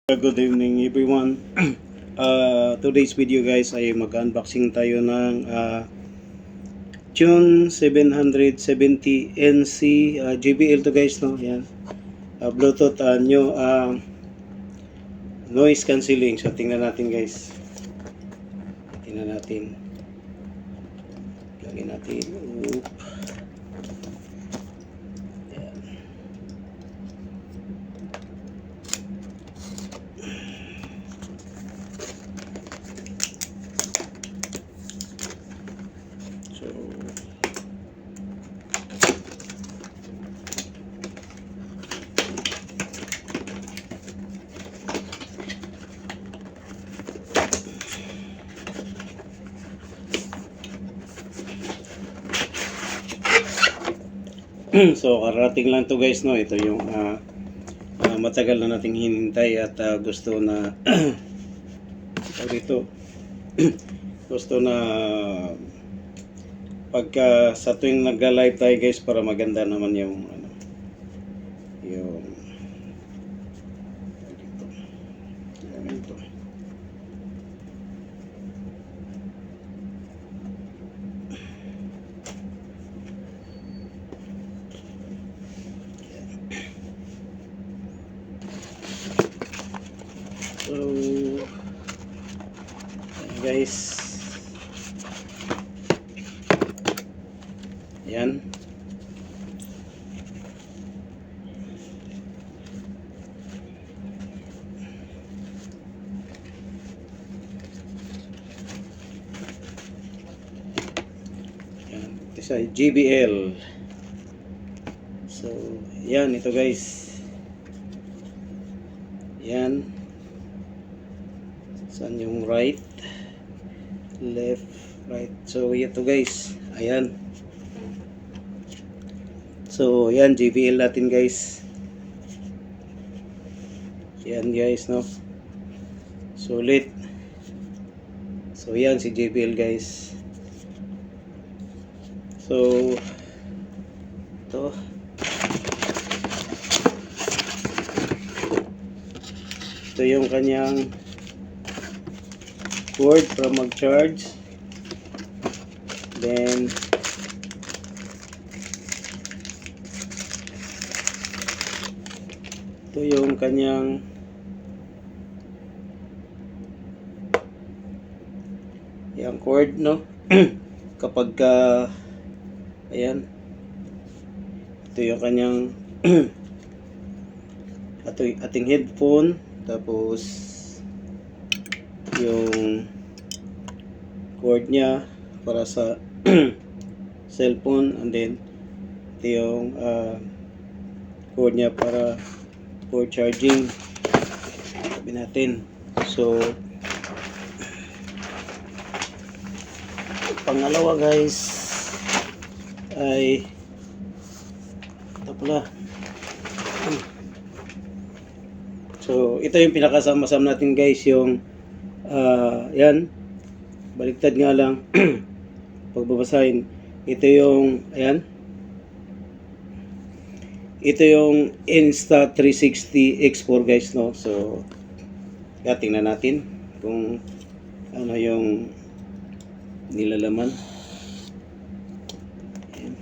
Good evening everyone. Today's video guys ay mag-unboxing tayo ng Tune 770 NC JBL to guys, no? Yan. Bluetooth new noise cancelling. So tingnan natin guys. Tingnan natin. Lagyan natin. Oop. Yan. So so karating lang to guys, no? Ito yung matagal na nating hinintay at gusto na dito gusto na pagka sa tuwing nagla-live tayo guys, para maganda naman yung yung dito. So guys, yan. Yan. Ito sa JBL. So yan, ito guys. Yan. Saan yung right, left, right. So ito guys, ayan. So yan, JBL natin guys. Yan guys, no? Sulit. So yan si JBL guys. So ito yung kanyang cord para mag-charge. Then ito yung kanyang yung cord, no? Kapag ayan, ito yung kanyang ating headphone, tapos yung cord niya para sa cellphone, and then ito yung cord niya para for charging. Sabi natin. So pangalawa guys ay ito pala. So ito yung pinakasama-sama natin guys, yung yan, baliktad nga lang pagbabasahin. Ito yung ayan, ito yung Insta360 X4 guys, no? So tingnan natin kung ano yung nilalaman. Ayan.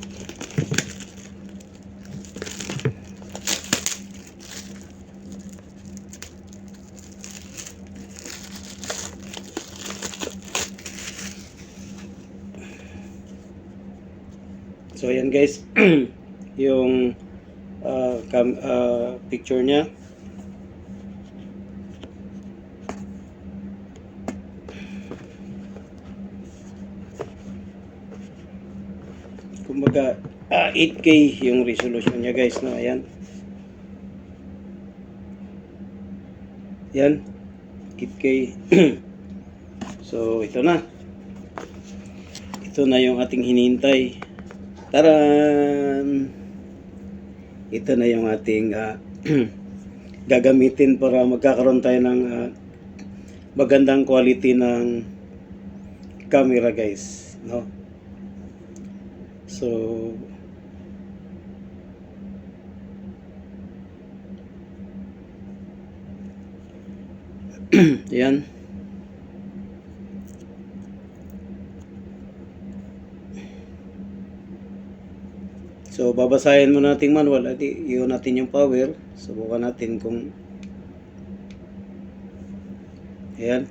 So ayan guys, yung picture niya. Kumbaga 8K yung resolution niya guys, no? Ayan. Yan, 8K. So ito na. Ito na yung ating hinihintay. Taran! Ito na yung ating gagamitin para magkakaroon tayo ng magandang quality ng camera guys, no? So Ayan. So, babasahin mo nating manual at iyon natin yung power. Subukan natin kung ayan.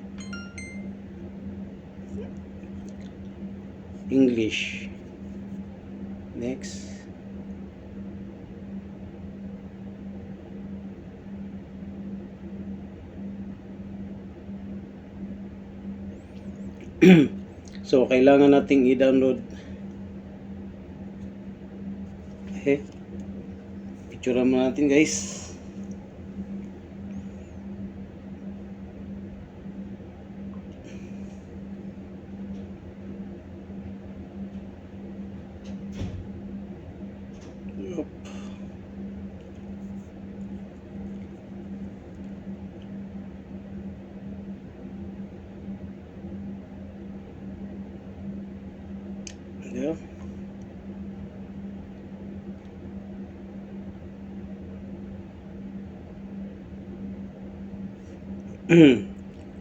English. Next. So, kailangan nating i-download. Okay. Picture mo natin, guys. Yup. Yeah.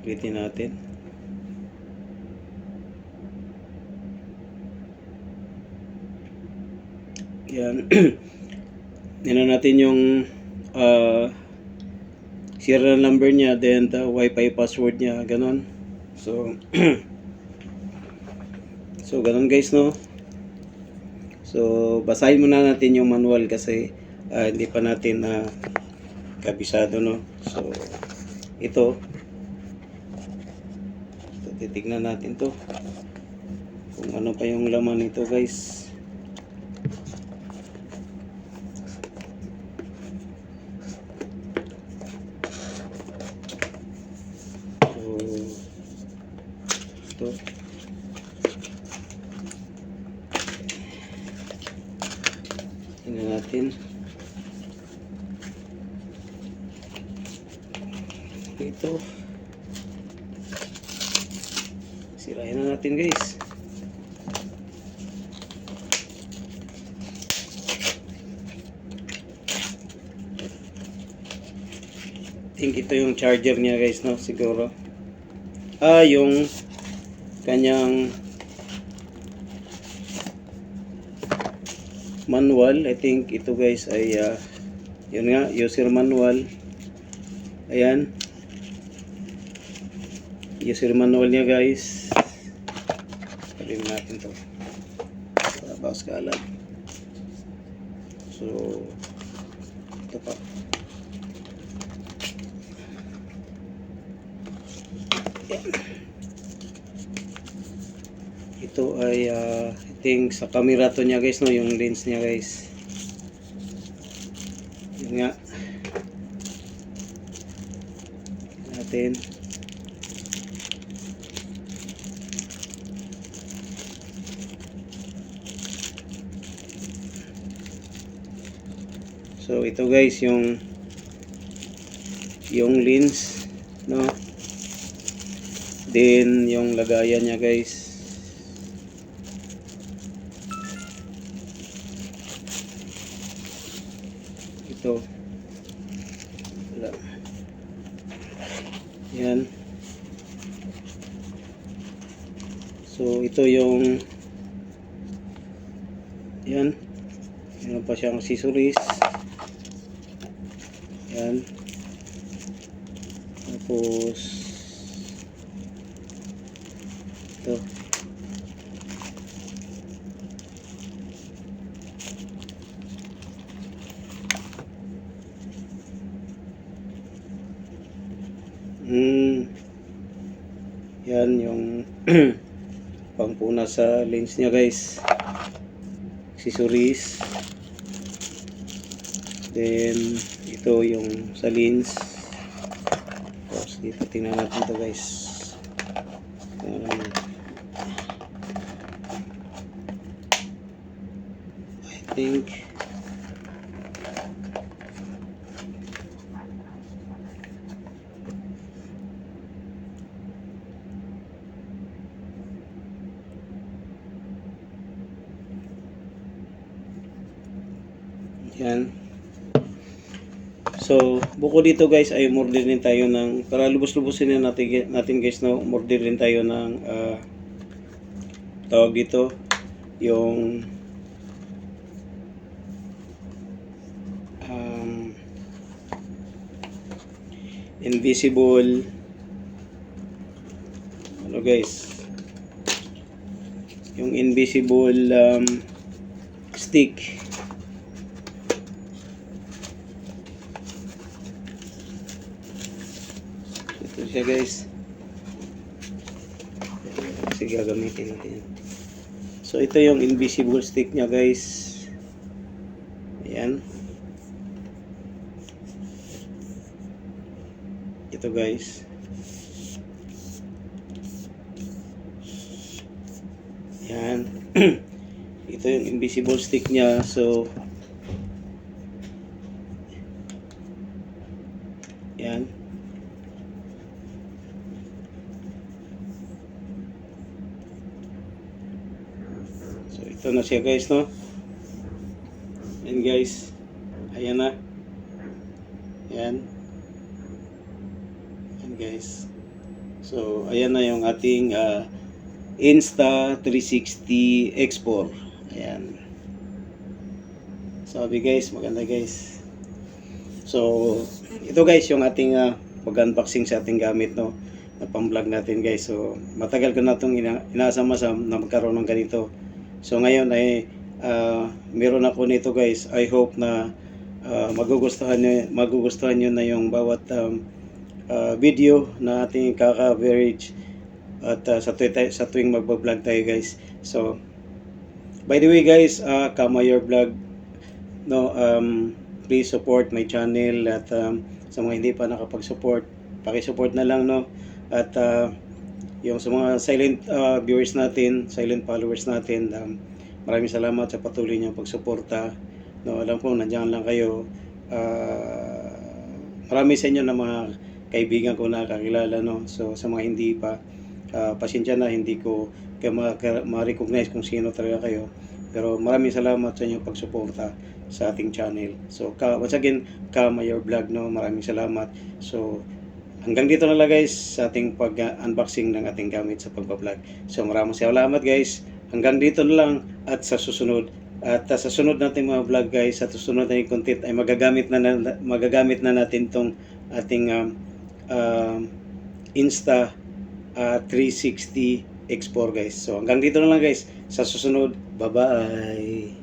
Ulitin natin. Yan. Yan natin yung serial number niya, then the Wi-Fi password niya, ganon. So, so ganon guys, no? So, basahin muna natin yung manual kasi hindi pa natin kabisado, no? So, ito titignan natin to kung ano pa yung laman nito, guys. So, ito tingnan natin. Ito sirahin na natin, guys. Think ito yung charger niya, guys, no? Siguro yung kanyang manual. I think ito, guys, ay yun nga, user manual. Ayan, user manual niya, guys. Palihin natin to para bawas kalat. So, ito pa. Ito ay I think sa camera to niya, guys, no, yung lens niya, guys. Yun nga natin. So ito, guys, yung lens, no, then yung lagayan niya, guys. Ito wala. Yan. So ito yung yan, meron pa siyang accessories. Yan. Tapos ito. Yan yung pangpuna sa lens niya, guys. Accessories. Then ito yung sa lens. Tapos dito tingnan natin to, guys. I think yan. So So, bukod dito guys ay umorder din tayo ng, para lubos-lubosin na natin guys, no, umorder din tayo ng tawag dito, yung invisible, ano guys, yung invisible stick. Ito siya guys. Kasi gagamitin natin. So ito yung invisible stick niya guys. Ayan. Ito guys. Ayan. Ito yung invisible stick niya. So ayan. So ito na siya guys, no? Ayan guys. Ayan na. Ayan. Ayan guys. So ayan na yung ating Insta360 X4. Ayan. Sabi guys, maganda guys. So ito guys yung ating pag-unboxing sa ating gamit, no, na pang-vlog natin guys. So matagal ko na itong inaasam-asam na magkaroon ng ganito. So ngayon ay meron ako nito guys. I hope na magugustuhan nyo na yung bawat video na ating kaka-coverage at sa tuwing magbablog tayo guys. So by the way guys, Kamayor Vlog, no, please support my channel. At sa mga hindi pa nakapag-support, paki-support na lang, no. At yung sa mga silent viewers natin, silent followers natin, maraming salamat sa patuloy niyong pagsuporta, no. Alam ko nandiyan lang kayo. Marami sa inyo na mga kaibigan ko na kakilala, no. So sa mga hindi pa, pasensya na, hindi ko kayo ma-recognize kung sino talaga kayo. Pero maraming salamat sa inyong pagsuporta sa ating channel. So once again, Kamayor Vlog, no, maraming salamat. So hanggang dito na lang guys sa ating pag-unboxing ng ating gamit sa pagbablog. So maraming salamat guys. Hanggang dito na lang at sa susunod. At sa sunod nating mga vlog guys, sa susunod nating content ay magagamit na natin tong ating Insta 360 X4 guys. So hanggang dito na lang guys. Sa susunod, bye-bye.